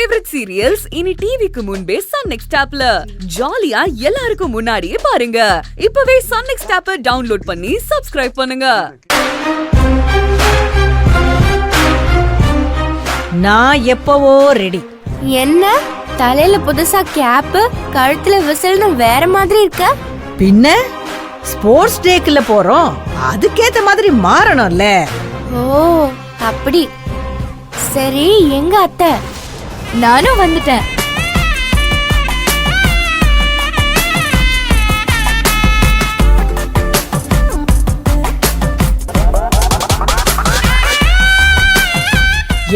Favourite serials இனி டிவிக்கு முன்பே சன் நெக்ஸ்ட் ஆப்ல ஜாலியா எல்லாருக்கும் முன்னாடியே பாருங்க. இப்பவே சன் நெக்ஸ்ட் ஆப்பை டவுன்லோட் பண்ணி சப்ஸ்கிரைப் பண்ணுங்க. நான் எப்பவோ ரெடி. என்ன தலையில புதுசா கேப், கழுத்துல விசில்னு வேற மாதிரி இருக்க? பின்ன ஸ்போர்ட்ஸ் டேக்குல போறோம், அதுக்கேத்த மாதிரி மாறணும்ல. ஓ அப்படி. சரி, எங்க அத்தை? நானும் வந்துட்டேன்.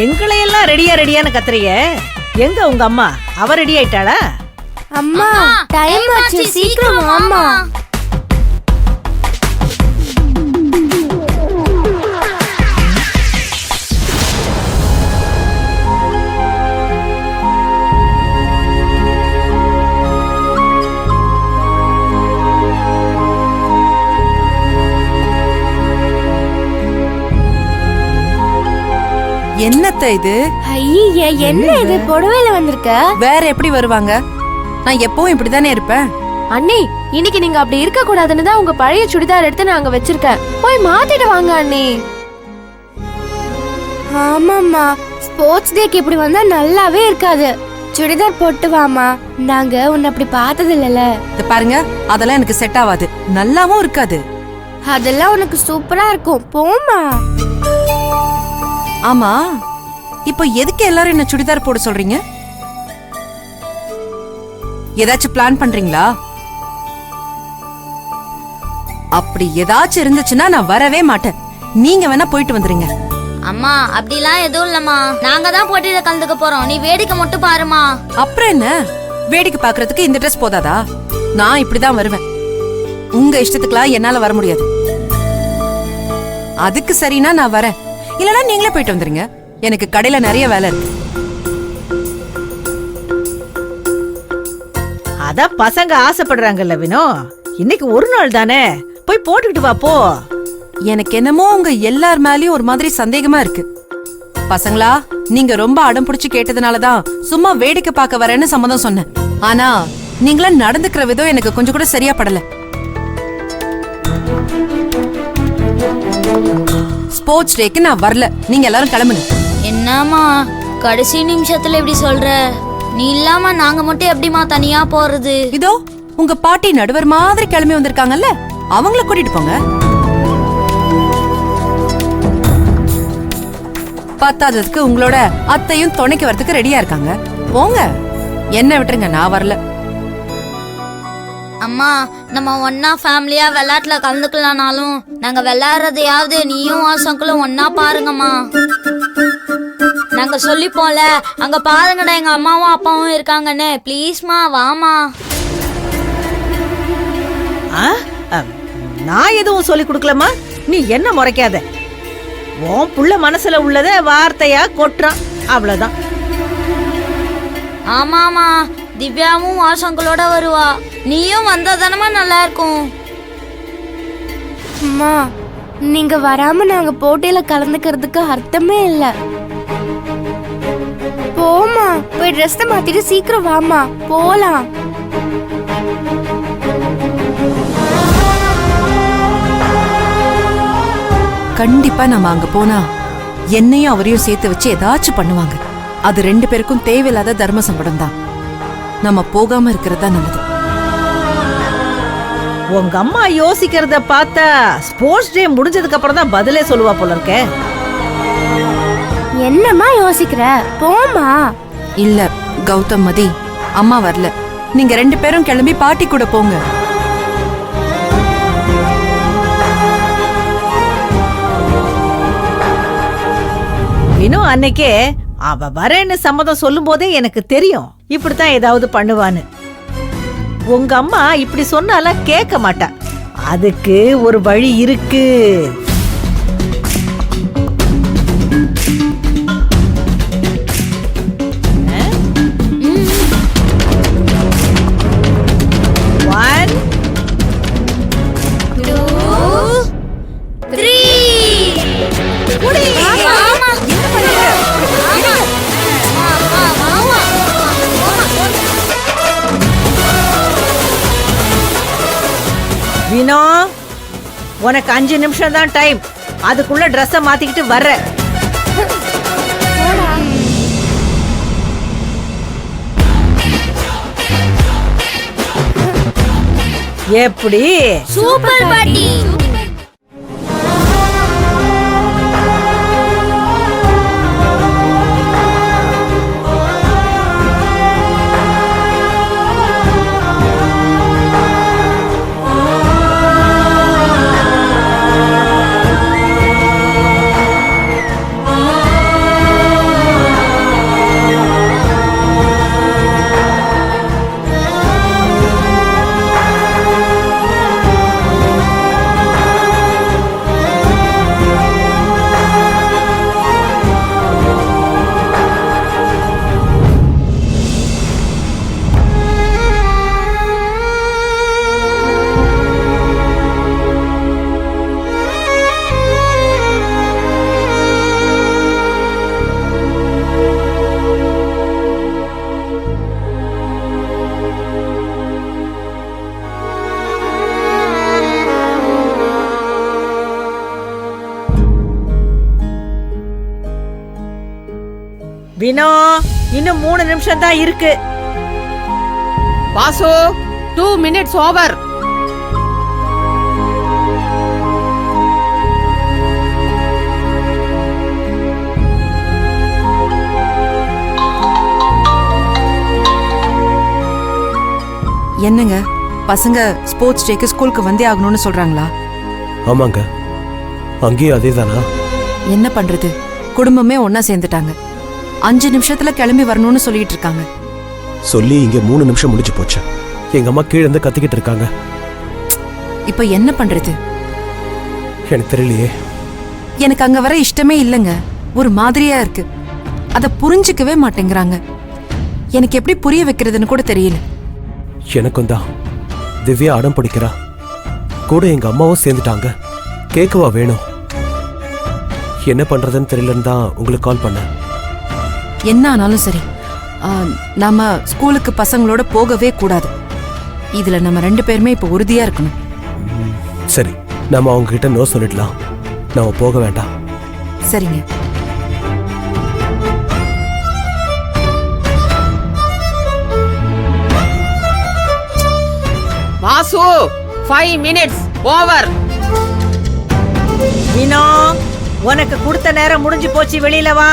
எங்களையெல்லாம் ரெடியான்னு கத்துறிய. எங்க உங்க அம்மா? அவ ரெடி ஆயிட்டாளா? அம்மா டைம் ஆச்சு, சீக்கிரம் வாம்மா. என்னத்த இது? ஐயே, என்ன இது? புடவையில வந்திருக்க? வேற எப்படி வருவாங்க? நான் எப்பவும் இப்படிதானே இருப்பேன். அண்ணி, இன்னைக்கு நீங்க அப்படி இருக்க கூடாதுன்னு தான் உங்க பழைய சுடிதார் எடுத்து நான் அங்க வச்சிருக்கேன். போய் மாத்திட்டு வாங்க அண்ணி. ஆமாம்மா, ஸ்போர்ட்ஸ் டேக்கு இப்படி வந்தா நல்லாவே இருக்காது. சுடிதார் போட்டு வாமா. நாங்க உன்னை அப்படி பார்த்தது இல்லல. பாருங்க, அதெல்லாம் எனக்கு செட் ஆகாது, நல்லாவும் இருக்காது. அதெல்லாம் உனக்கு சூப்பரா இருக்கும், போமா. ஆமா, இப்போ எதுக்கு எல்லாரும் என்ன சுடிதார் போட சொல்றீங்க? ஏதாச்சும் பிளான் பண்றீங்களா? அப்படி ஏதாச்சும் இருந்துச்சுன்னா நான் வரவே மாட்டேன். நீங்க வேணா போயிட்டு வந்துருங்க. அம்மா, அப்படிலாம் எதுவும் இல்லம்மா. நாங்க தான் போட்டியில கலந்துக்க போறோம், நீ வேடிக்கை மட்டும் பாருமா. அப்புறம் என்ன, வேடிக்கை பாக்குறதுக்கு இந்த ட்ரெஸ் போதாதா? நான் இப்படிதான் வருவேன். உங்க இஷ்டத்துக்குலாம் என்னால வர முடியாது. அதுக்கு சரினா நான் வரேன், இல்லனா நீங்களே போயிட்டு வந்துருங்க. எனக்கு கடையில நிறைய வேலை இருக்கு. அத பசங்க ஆசைப்படுறாங்கல்ல வினோ, இன்னைக்கு ஒரு நாள் தானே, போய் போட்டுக்கிட்டு வா போ. எனக்கு என்னமோ உங்க எல்லார் மேலயும் ஒரு மாதிரி சந்தேகமா இருக்கு. பசங்களா, நீங்க ரொம்ப அடம் பிடிச்சு கேட்டதுனாலதான் சும்மா வேடிக்கை பார்க்க வரேன்னு சம்மதம் சொன்னேன். ஆனா நீங்களா நடந்துக்கிற விதம் எனக்கு கொஞ்சம் கூட சரியா படல. ஸ்போர்ட்ஸ் டேக்கு நான் வரல, நீங்க எல்லாரும் கிளம்புங்க. என்னம்மா கடைசி நிமிஷத்துல இப்படி சொல்ற? நீ இல்லாம நாங்க மட்டும் எப்படிமா தனியா போறது? இதோ உங்க பாட்டி நடுவர் மாதிரி கிளம்பி வந்திருக்காங்கல்ல, அவங்கள கூட்டிட்டு போங்க. பத்தாததுக்கு உங்களோட அத்தையும் துணைக்கு வரதுக்கு ரெடியா இருக்காங்க. போங்க, என்ன விட்டுருங்க, நான் வரல. அம்மா, நம்ம ஒன்னா ஃபேமிலியா விளையாட்டுல கலந்துக்கலானாலும் நாங்க விளையாடுறதையாவது நீயும் வாசங்களும் ஒன்னா பாருங்கம்மா. நாங்க சொல்லி போல, அங்க பாருங்கடா எங்க அம்மாவும் அப்பாவும் இருக்காங்கன்னு. ப்ளீஸ்மா வாமா. நான் எதுவும் சொல்லி கொடுக்கலமா, நீ என்ன முறைக்காத. உன் புள்ள மனசுல உள்ளத வார்த்தையா கொட்டுறான், அவ்வளவுதான். ஆமாமா, திவ்யாவும் வாசங்களோட வருவா. நீயும் வந்தா தானமா நல்லா இருக்கும். அம்மா, நீங்க வராம நாங்க போட்டியில கலந்துக்கிறதுக்கு அர்த்தமே இல்ல. போமா, போய் ட்ரெஸ் மாத்திட்டு சீக்கிரம் வாமா, போலாம். கண்டிப்பா நம்ம அங்க போனா என்னையும் அவரையும் சேர்த்து வச்சு ஏதாச்சும் பண்ணுவாங்க. அது ரெண்டு பேருக்கும் தேவையில்லாத தர்ம சம்படம் தான். நம்ம போகாம இருக்கிறதா நல்லது. உங்க அம்மா யோசிக்கிறத பார்த்தா ஸ்போர்ட்ஸ் டே முடிஞ்சதுக்கு அப்புறம் தான் பதிலே சொல்லுவா போல இருக்க. என்னம்மா யோசிக்கிற? போமா. இல்ல கௌதம், மதி, அம்மா வரல. நீங்க ரெண்டு பேரும் கிளம்பி பாட்டி கூட போங்க. இன்னும் அன்னைக்கே அவ வரேன்னு சம்மதம் சொல்லும் போதே எனக்கு தெரியும் இப்படித்தான் ஏதாவது பண்ணுவான்னு. உங்க அம்மா இப்படி சொன்னாலாம் கேட்க மாட்டா. அதுக்கு ஒரு வழி இருக்கு. ஆமா. வினோ, உனக்கு 5 நிமிஷம் தான் டைம். அதுக்குள்ள ட்ரெஸ்ஸ மாத்திக்கிட்டு வர்ற. எப்படி? சூப்பர் பாட்டி. வினோ, இன்னும் 3 நிமிஷம் தான் இருக்கு. Vasu, 2 minutes over. என்னங்க பசங்க ஸ்போர்ட்ஸ் டேக்கு ஸ்கூலுக்கு வந்தே ஆகணும்னு சொல்றாங்களா? ஆமாங்க, அங்கேயும் அதே தானா? என்ன பண்றது, குடும்பமே ஒன்னா சேர்ந்துட்டாங்க. 5 நிமிஷத்துல கிளம்பி வரணும்னு சொல்லிட்டு இருக்காங்க. சொல்லி இங்க 3 நிமிஷம் முடிஞ்சு போச்சு. எங்க அம்மா கீழே இருந்து கத்திக்கிட்டு இருக்காங்க. இப்ப என்ன பண்றது? எனக்கு தெரியலையே. எனக்கு அங்க வர இஷ்டமே இல்லைங்க. ஒரு மாதிரியா இருக்கு. அத புரிஞ்சுக்கவே மாட்டேங்கிறாங்க. எனக்கு எப்படி புரிய வைக்கிறதுன்னு கூட தெரியல. எனக்கும் தான். திவ்யா அடம் பிடிக்கிறா. கூட எங்க அம்மாவும் சேர்ந்துட்டாங்க. கேட்கவா வேணும்? என்ன பண்றதுன்னு தெரியலன்னு தான் உங்களுக்கு கால் பண்ணேன். என்ன ஆனாலும் சரி, நாம ஸ்கூலுக்கு பசங்களோட போகவே கூடாது. இதுல நம்ம 2 பேருமே இப்ப உறுதியா இருக்கணும். சரி, நாம அவங்க கிட்ட நோ சொல்லிடலாம். நாம போக வேண்டாம். சரிங்க. Vasu, 5 minutes over. வினோ, உனக்கு கொடுத்த நேரம் முடிஞ்சு போச்சு. வெளியில வா.